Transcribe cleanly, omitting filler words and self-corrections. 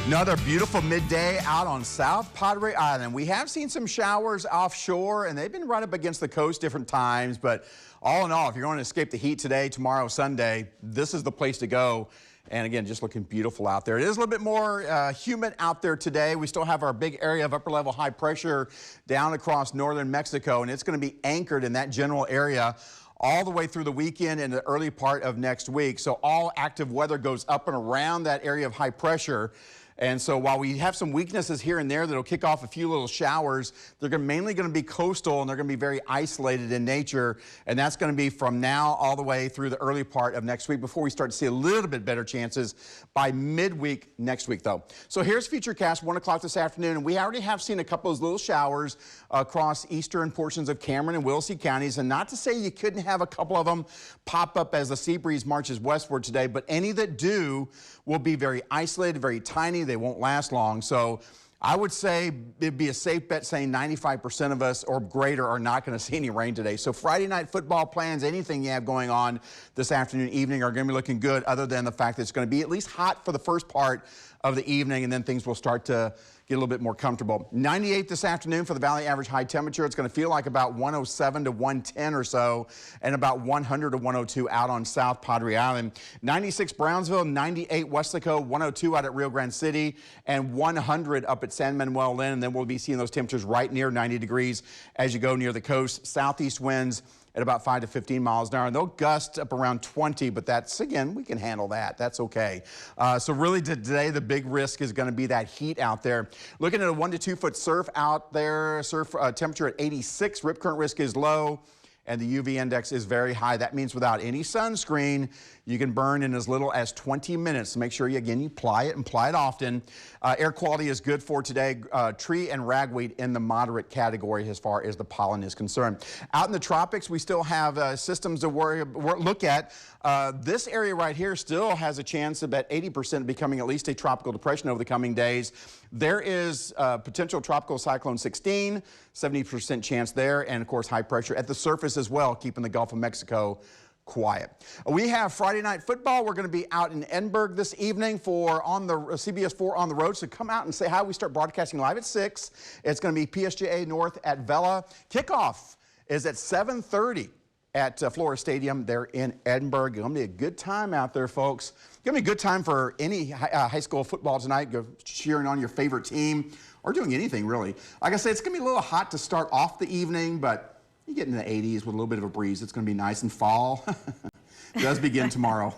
Another beautiful midday out on South Padre Island. We have seen some showers offshore, and they've been right up against the coast different times. But all in all, if you're going to escape the heat today, tomorrow, Sunday, this is the place to go. And again, just looking beautiful out there. It is a little bit more humid out there today. We still have our big area of upper level high pressure down across northern Mexico, and it's going to be anchored in that general area all the way through the weekend and the early part of next week. So all active weather goes up and around that area of high pressure. And so while we have some weaknesses here and there that'll kick off a few little showers, they're mainly going to be coastal, and they're going to be very isolated in nature. And that's going to be from now all the way through the early part of next week before we start to see a little bit better chances by midweek next week, though. So here's Futurecast, 1 o'clock this afternoon. And we already have seen a couple of those little showers across eastern portions of Cameron and Willisey counties. And not to say you couldn't have a couple of them pop up as the sea breeze marches westward today, but any that do will be very isolated, very tiny. They won't last long. So I would say it'd be a safe bet saying 95% of us or greater are not going to see any rain today. So Friday night football plans, anything you have going on this afternoon, evening are going to be looking good, other than the fact that it's going to be at least hot for the first part of the evening, and then things will start to get a little bit more comfortable. 98 this afternoon for the valley average high temperature. It's going to feel like about 107 to 110 or so, and about 100 to 102 out on South Padre Island. 96 Brownsville, 98 Weslaco, 102 out at Rio Grande City, and 100 up at San Manuel Lynn. And then we'll be seeing those temperatures right near 90 degrees as you go near the coast. Southeast winds at about 5 to 15 miles an hour. And they'll gust up around 20, but that's, again, we can handle that. That's okay. So really today, the big risk is going to be that heat out there. Looking at a 1 to 2 foot surf out there, surf temperature at 86. Rip current risk is low, and the UV index is very high. That means without any sunscreen, you can burn in as little as 20 minutes. So make sure you apply it and apply it often. Air quality is good for today. Tree and ragweed in the moderate category as far as the pollen is concerned. Out in the tropics, we still have systems to look at. This area right here still has a chance of about 80% becoming at least a tropical depression over the coming days. There is potential tropical cyclone 16, 70% chance there, and of course high pressure at the surface as well, keeping the Gulf of Mexico quiet. We have Friday night football. We're going to be out in Edinburgh this evening for on the CBS 4 on the road. So come out and say hi. We start broadcasting live at 6. It's going to be PSJA North at Vela. Kickoff is at 7:30 at Flora Stadium there in Edinburgh. It's going to be a good time out there, folks. It's going to be a good time for any high school football tonight. Go cheering on your favorite team or doing anything, really. Like I said, it's going to be a little hot to start off the evening, but you get in the 80s with a little bit of a breeze. It's going to be nice, and fall does begin tomorrow.